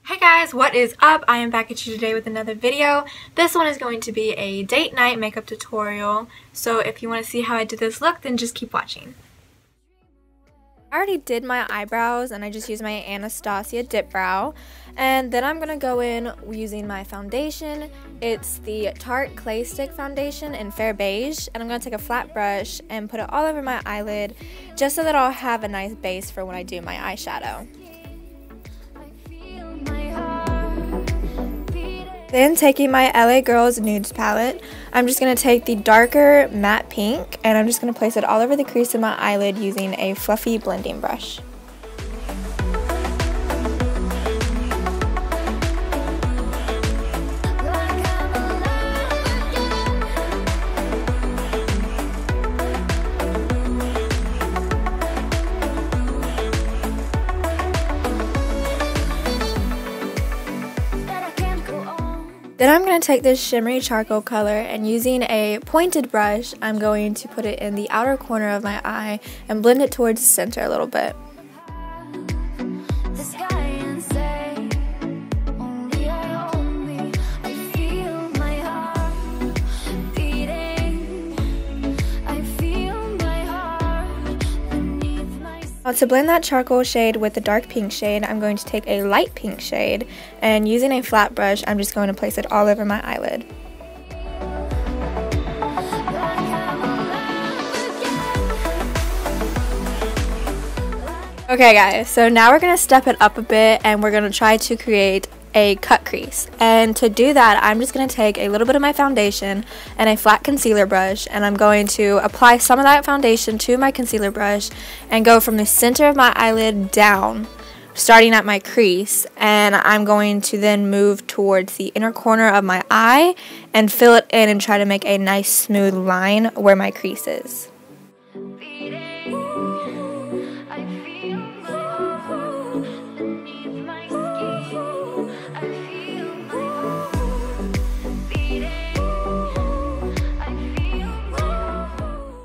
Hey guys, what is up? I am back at you today with another video. This one is going to be a date night makeup tutorial, so if you want to see how I did this look, then just keep watching. I already did my eyebrows and I just used my Anastasia Dip Brow, and then I'm going to go in using my foundation. It's the Tarte Clay Stick Foundation in Fair Beige, and I'm going to take a flat brush and put it all over my eyelid just so that I'll have a nice base for when I do my eyeshadow. Then taking my LA Girls Nudes palette, I'm just going to take the darker matte pink and I'm just going to place it all over the crease of my eyelid using a fluffy blending brush. Then I'm going to take this shimmery charcoal color and using a pointed brush, I'm going to put it in the outer corner of my eye and blend it towards the center a little bit. Now to blend that charcoal shade with the dark pink shade, I'm going to take a light pink shade and using a flat brush, I'm just going to place it all over my eyelid. Okay guys, so now we're going to step it up a bit and we're going to try to create a cut crease, and to do that I'm just going to take a little bit of my foundation and a flat concealer brush, and I'm going to apply some of that foundation to my concealer brush and go from the center of my eyelid down, starting at my crease, and I'm going to then move towards the inner corner of my eye and fill it in and try to make a nice smooth line where my crease is.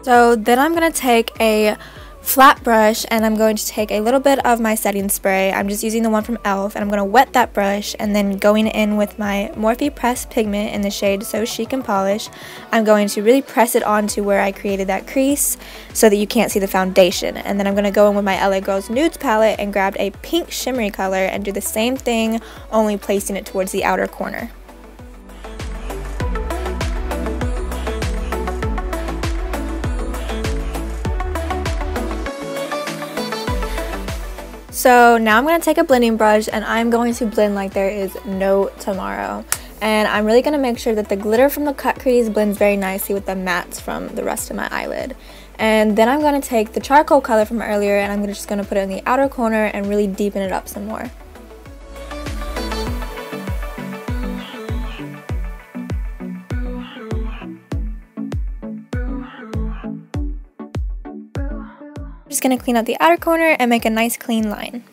So then I'm going to take a flat brush and I'm going to take a little bit of my setting spray. I'm just using the one from e.l.f. and I'm going to wet that brush, and then going in with my Morphe Pressed Pigment in the shade So Chic and Polish, I'm going to really press it onto where I created that crease so that you can't see the foundation. And then I'm going to go in with my LA Girls Nudes palette and grab a pink shimmery color and do the same thing, only placing it towards the outer corner. So now I'm going to take a blending brush and I'm going to blend like there is no tomorrow. And I'm really going to make sure that the glitter from the cut crease blends very nicely with the mattes from the rest of my eyelid. And then I'm going to take the charcoal color from earlier and I'm just going to put it in the outer corner and really deepen it up some more. Just going to clean out the outer corner and make a nice clean line.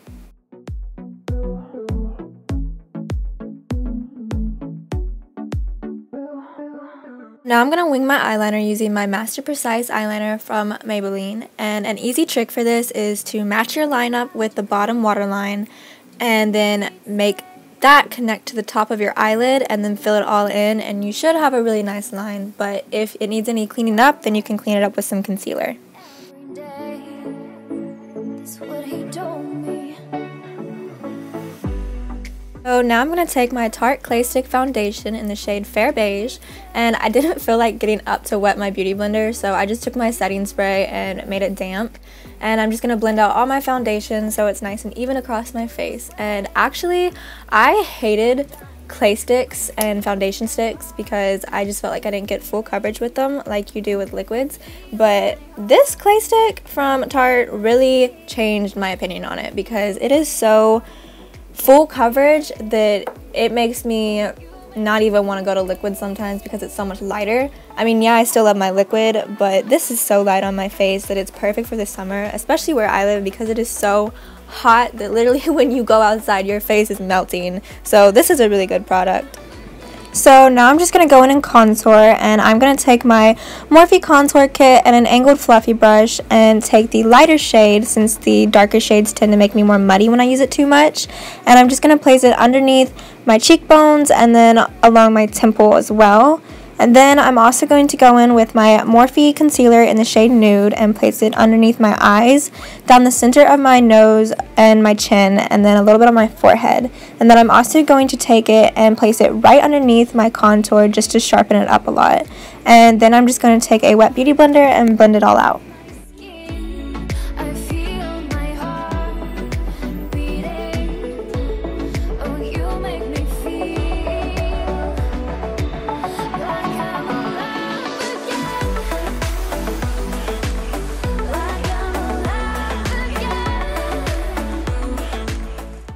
Now I'm going to wing my eyeliner using my Master Precise eyeliner from Maybelline, and an easy trick for this is to match your line up with the bottom waterline and then make that connect to the top of your eyelid and then fill it all in, and you should have a really nice line. But if it needs any cleaning up, then you can clean it up with some concealer. So now I'm going to take my Tarte Clay Stick Foundation in the shade Fair Beige, and I didn't feel like getting up to wet my beauty blender, so I just took my setting spray and made it damp, and I'm just going to blend out all my foundation so it's nice and even across my face. And actually I hated clay sticks and foundation sticks because I just felt like I didn't get full coverage with them like you do with liquids, but this clay stick from Tarte really changed my opinion on it because it is so full coverage that it makes me not even want to go to liquid sometimes because it's so much lighter. I mean, yeah, I still love my liquid, but this is so light on my face that it's perfect for the summer, especially where I live because it is so hot that literally when you go outside your face is melting. So this is a really good product. So now I'm just going to go in and contour, and I'm going to take my Morphe Contour Kit and an angled fluffy brush and take the lighter shade, since the darker shades tend to make me more muddy when I use it too much, and I'm just going to place it underneath my cheekbones and then along my temple as well. And then I'm also going to go in with my Morphe Concealer in the shade Nude and place it underneath my eyes, down the center of my nose and my chin, and then a little bit on my forehead. And then I'm also going to take it and place it right underneath my contour just to sharpen it up a lot. And then I'm just going to take a wet beauty blender and blend it all out.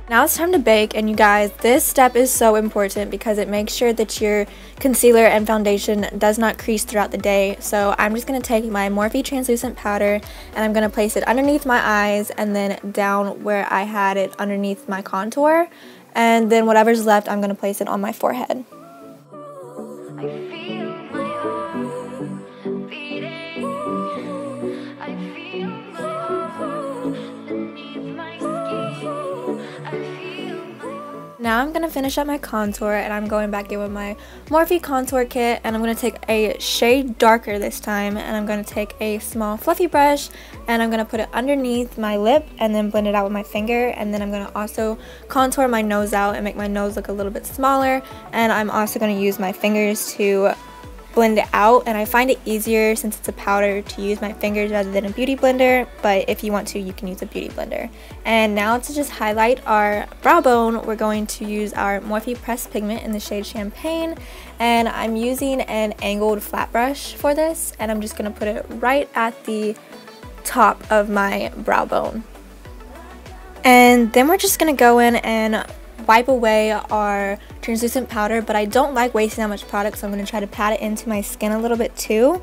Now it's time to bake, and you guys, this step is so important because it makes sure that your concealer and foundation does not crease throughout the day. So I'm just going to take my Morphe translucent powder and I'm going to place it underneath my eyes and then down where I had it underneath my contour, and then whatever's left I'm going to place it on my forehead. Now I'm going to finish up my contour, and I'm going back in with my Morphe Contour Kit, and I'm going to take a shade darker this time, and I'm going to take a small fluffy brush and I'm going to put it underneath my lip and then blend it out with my finger, and then I'm going to also contour my nose out and make my nose look a little bit smaller, and I'm also going to use my fingers to blend it out. And I find it easier, since it's a powder, to use my fingers rather than a beauty blender, but if you want to, you can use a beauty blender. And now to just highlight our brow bone, we're going to use our Morphe Pressed Pigment in the shade Champagne, and I'm using an angled flat brush for this, and I'm just going to put it right at the top of my brow bone. And then we're just going to go in and wipe away our translucent powder, but I don't like wasting that much product, so I'm going to try to pat it into my skin a little bit too.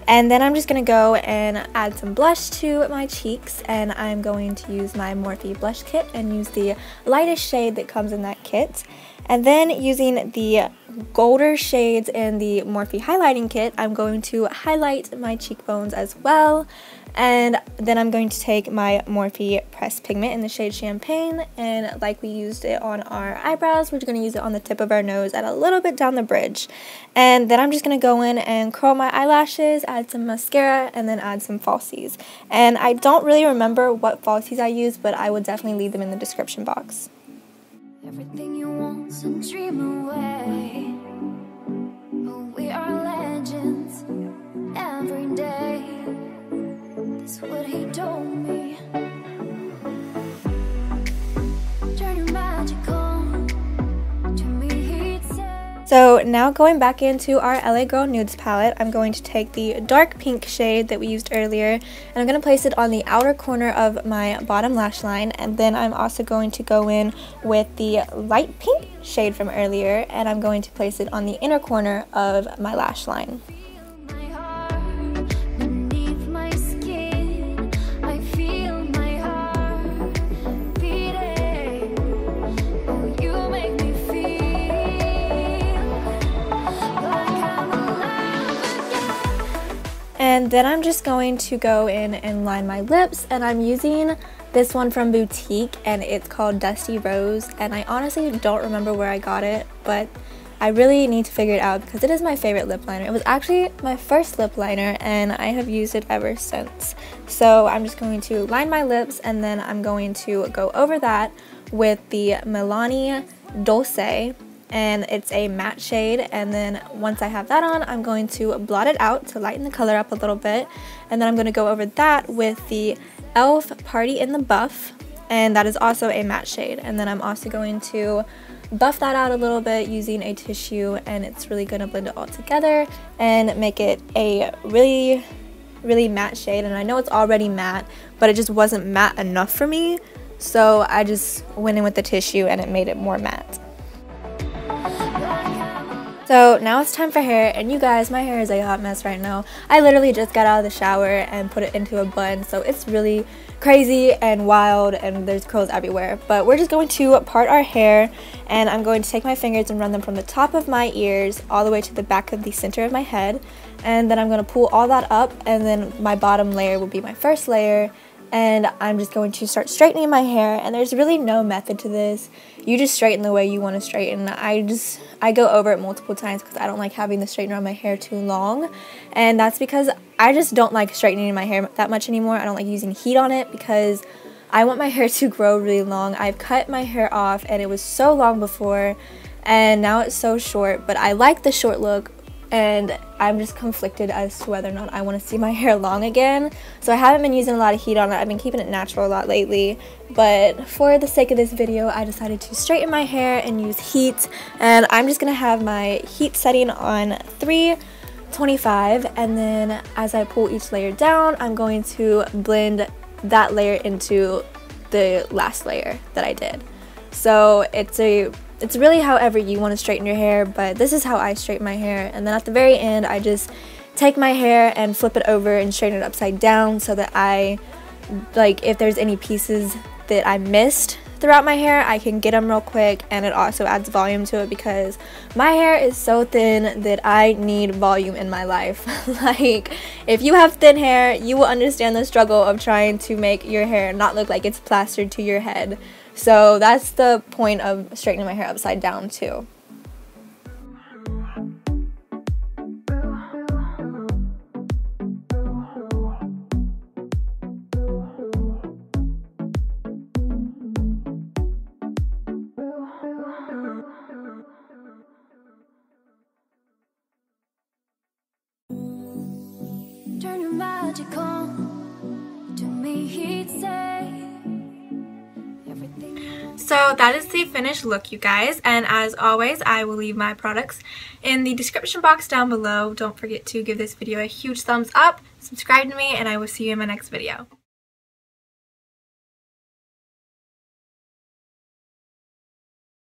And then I'm just going to go and add some blush to my cheeks, and I'm going to use my Morphe Blush Kit and use the lightest shade that comes in that kit. And then using the golder shades in the Morphe Highlighting Kit, I'm going to highlight my cheekbones as well. And then I'm going to take my Morphe Pressed Pigment in the shade Champagne, and like we used it on our eyebrows, we're going to use it on the tip of our nose and a little bit down the bridge. And then I'm just going to go in and curl my eyelashes, add some mascara, and then add some falsies. And I don't really remember what falsies I used, but I will definitely leave them in the description box. Everything you want to dream away. Oh, we are legends every day. That's what he told me. Turn your magic on to me, he'd say. So now going back into our LA Girl Nudes palette, I'm going to take the dark pink shade that we used earlier, and I'm going to place it on the outer corner of my bottom lash line, and then I'm also going to go in with the light pink shade from earlier, and I'm going to place it on the inner corner of my lash line. And then I'm just going to go in and line my lips, and I'm using this one from Boutique, and it's called Dusty Rose, and I honestly don't remember where I got it, but I really need to figure it out because it is my favorite lip liner. It was actually my first lip liner, and I have used it ever since. So I'm just going to line my lips, and then I'm going to go over that with the Millani Dulce, and it's a matte shade. And then once I have that on, I'm going to blot it out to lighten the color up a little bit, and then I'm going to go over that with the e.l.f. Party in the Buff, and that is also a matte shade. And then I'm also going to buff that out a little bit using a tissue, and it's really going to blend it all together and make it a really matte shade. And I know it's already matte, but it just wasn't matte enough for me, so I just went in with the tissue and it made it more matte. So now it's time for hair, and you guys, my hair is a hot mess right now. I literally just got out of the shower and put it into a bun, so it's really crazy and wild and there's curls everywhere. But we're just going to part our hair, and I'm going to take my fingers and run them from the top of my ears all the way to the back of the center of my head, and then I'm going to pull all that up, and then my bottom layer will be my first layer, and I'm just going to start straightening my hair. And there's really no method to this. You just straighten the way you want to straighten. I go over it multiple times because I don't like having the straightener on my hair too long, and that's because I just don't like straightening my hair that much anymore. I don't like using heat on it because I want my hair to grow really long. I've cut my hair off and it was so long before, and now it's so short, but I like the short look, and I'm just conflicted as to whether or not I want to see my hair long again. So I haven't been using a lot of heat on it. I've been keeping it natural a lot lately, but for the sake of this video I decided to straighten my hair and use heat, and I'm just gonna have my heat setting on 325, and then as I pull each layer down I'm going to blend that layer into the last layer that I did. So it's really however you want to straighten your hair, but this is how I straighten my hair. And then at the very end I just take my hair and flip it over and straighten it upside down, so that if there's any pieces that I missed throughout my hair, I can get them real quick, and it also adds volume to it because my hair is so thin that I need volume in my life. Like, if you have thin hair, you will understand the struggle of trying to make your hair not look like it's plastered to your head. So that's the point of straightening my hair upside down too. Turn your magic on to me, he'd say. So that is the finished look, you guys, and as always I will leave my products in the description box down below. Don't forget to give this video a huge thumbs up, subscribe to me, and I will see you in my next video.